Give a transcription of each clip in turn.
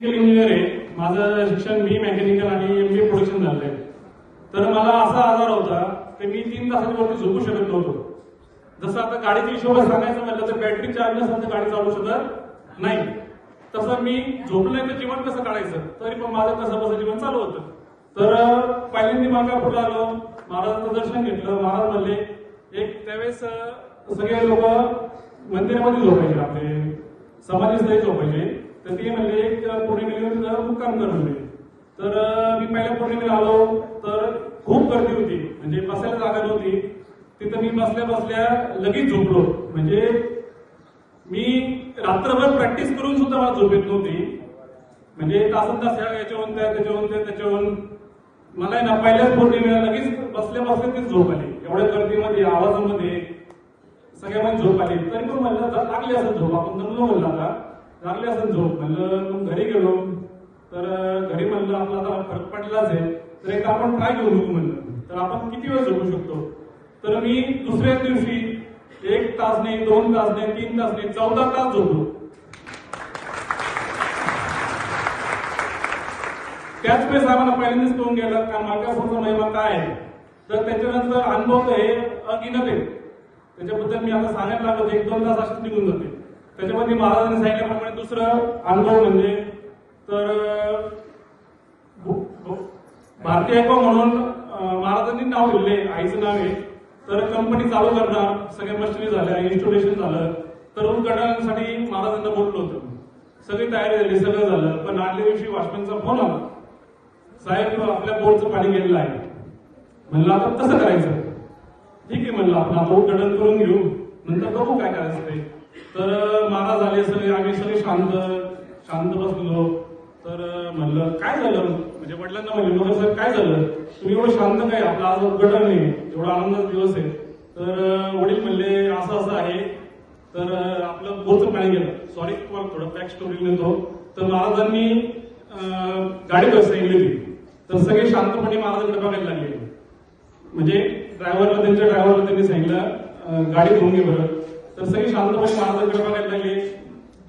Engineer आहे. माझं शिक्षण बी मेकॅनिकल आणि MBA प्रोडक्शन झालंय. तर मला असा आजार होता की मी 3 तासाच्या वरती झोपू शकत नव्हतो. जसं आता गाडीच्या हिशोबात सांगायचं म्हटलं तर बॅटरी चार्ज नसेल तर गाडी चालू शकत नाही. तसं मी झोपलं नाही तर जीवन कसं काढायचं, तरी पण माझं कसं बसं जीवन चालू होतं. तर पहिल्यांदा मागापुढे आलो, महाराजांचं दर्शन घेतलं. महाराज म्हणले एक त्यावेळेस सगळे लोक मंदिरामध्ये झोपायचे, आपले समाधीस्थळी झोपायचे. तर ते म्हणले एक पौर्णिमेला मुक्काम कर म्हणले. तर मी पहिल्या पौर्णिमेला आलो तर खूप गर्दी होती, म्हणजे बसायला जागा नव्हती. तिथं मी बसल्या बसल्या लगेच झोपलो. म्हणजे मी रात्रभर प्रॅक्टिस करून सुद्धा मला झोप येत नव्हती. म्हणजे तासन तास याच्यावरून त्याच्यावरून मला आहे ना पहिल्याच पौर्णिमेला लगेच बसल्या बसल्या तीच झोप आली. एवढ्या गर्दीमध्ये आवाजामध्ये सगळ्यामध्ये झोप आली. तरी पण म्हणलं लागली असेल झोप, आपण दमलो म्हणलं आता लागली असेल झोप. म्हणलं मग घरी गेलो. तर घरी म्हणलं आपला आता फरक पडलाच आहे, तर एक आपण ट्राय करू म्हणलं. तर आपण किती वेळ झोपू शकतो. तर मी दुसऱ्या दिवशी 1 तास नाही, 2 तास नाही, 3 तास नाही, 14 तास झोपलो. त्याच वेळेस आम्हाला पहिल्यांदाच कळून गेलं का मार्गापूरचा महिमा काय आहे. तर त्याच्यानंतर अनुभव हे अगिनत आहे. त्याच्याबद्दल मी आता सांगायला लागलो 1-2 तास असेच निघून जाते. त्याच्यामध्ये महाराजांनी सांगितल्याप्रमाणे दुसरं अनुभव म्हणजे तर भारतीय एको म्हणून महाराजांनी नाव दिले, आईचं नाव आहे. तर कंपनी चालू करणार, सगळ्या मशिनरी झाल्या, इन्स्टॉलेशन झालं. तर उद्घाटनासाठी महाराजांना बोललो होतो. सगळी तयारी झाली, सगळं झालं. पण आदल्या दिवशी वॉचमॅनचा फोन आला, साहेब आपल्या बोरचं पाणी गेलेलं आहे. म्हणलं आता कसं करायचं. ठीक आहे म्हणलं आपण आता उद्घाटन करून घेऊ, नंतर बघू काय करायचं ते. तर महाराज आले सगळे, आम्ही सगळे शांत बसलो. तर म्हणलं काय झालं, म्हणजे वडिलांना म्हणलं मग साहेब काय झालं, तुम्ही एवढं शांत काय, आपलं आज उद्घाटन नाही, एवढा आनंदाचा दिवस आहे. तर वडील म्हणले असं असं आहे. तर आपलं बोरचं पाणी गेलं. सॉरी तुम्हाला थोडं बॅक स्टोरी देतो. तर महाराजांनी गाडी बसवली होती. तर सगळे शांतपणे महाराजांकडे बघायला लागले. म्हणजे त्यांच्या ड्रायव्हरला त्यांनी सांगितलं गाडी घेऊन घे बरं. तर सगळे शांतपणे महाराजांकडे बघायला लागले.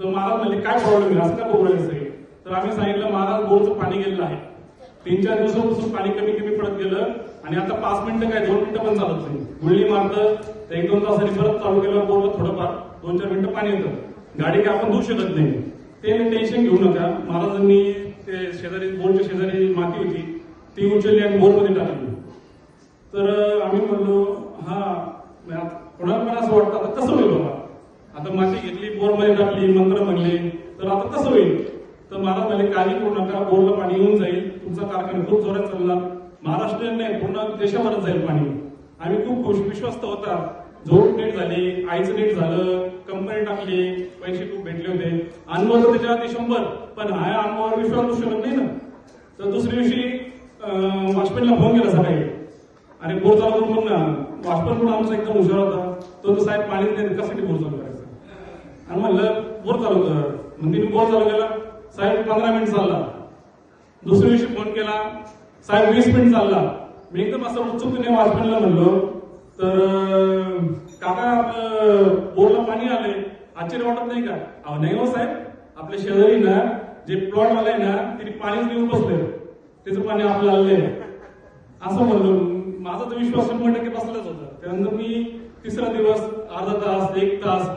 तर महाराज म्हणले काय प्रॉब्लेम आहे, असं का बघू सगळे. तर आम्ही सांगितलं महाराज बोरचं पाणी गेलेलं आहे. 3-4 दिवसापासून पाणी कमी कमी पडत गेलं आणि आता 5 मिनिटं काय 2 मिनिटं पण चालत नाही. गुळणी मारतं तर 1-2 तासांनी परत चालू केलं बोरला थोडंफार 2-4 मिनिटं पाणी येतं. गाडी काय आपण धुवू शकत नाही. ते टेन्शन घेऊ नका. महाराजांनी ते शेजारी बोरच्या शेजारी माती होती ती उचलली आणि बोरमध्ये टाकली. तर आम्ही म्हणलो हा कोणाला पण असं वाटतं आता कसं होईल बाबा, आता माती घेतली बोरमध्ये टाकली, मंत्र म्हणले, तर आता कसं होईल. तर महाराज म्हणले काळजी करू नका, बोरला पाणी येऊन जाईल, तुमचा कारखाना खूप जोरात चालला, महाराष्ट्र नाही पूर्ण देशाभरात जाईल पाणी. आम्ही खूप खुश विश्वस्त होता. झोप नीट झाली, आईचं नीट झालं, कंपनी टाकली, पैसे खूप भेटले होते. अनुभव त्याच्या आधी 100, पण हा अनुभवावर विश्वास करू शकत नाही ना. तर दुसऱ्या दिवशी वॉचमॅनला फोन केला सकाळी, आणि बोर चालू करून ना वॉचमॅन पण आमचा एकदम हुशार होता. तो साहेब पाणीच नाही, कशासाठी बोर चालू करायचं. आणि म्हणलं बोर चालू कर. मग तिने बोर चालू केला. साहेब 15 मिनिट चालला. दुसऱ्या दिवशी फोन केला, साहेब 20 मिनिट चालला. मी एकदम असं उत्सुकतेने वॉचमॅनला म्हणलो तर काका आपलं बोरला पाणी आलंय, आश्चर्य वाटत नाही का. अहो नाही हो साहेब, आपल्या शेजारी ना जे प्लॉट आलाय ना तिने पाणीच घेऊन बसलंय, त्याचं पाणी आपलं आलंय असं म्हणलो. माझा तर विश्वास 100% बसलाच होता. त्यानंतर मी तिसरा दिवस अर्धा तास 1 तास,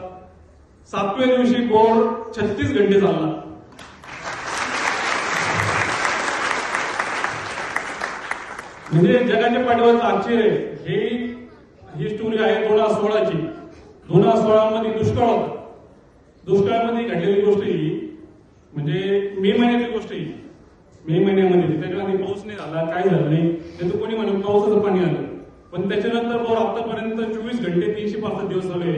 7व्या दिवशी बोर 36 घंटे चालला. म्हणजे जगाच्या पाठीवरचं आश्चर्य. ही स्टोरी आहे 2016ची. 2016 मध्ये दुष्काळ होता. दुष्काळामध्ये घडलेली गोष्ट ही म्हणजे मे महिन्याची गोष्ट ही. मे महिन्यामध्ये त्याच्यामध्ये पाऊस नाही झाला, काय झालं नाही. त्याचं कोणी म्हणून पावसाचं पाणी आलं. पण त्याच्यानंतर बोर आतापर्यंत 24 घंटे 365 दिवस झाले.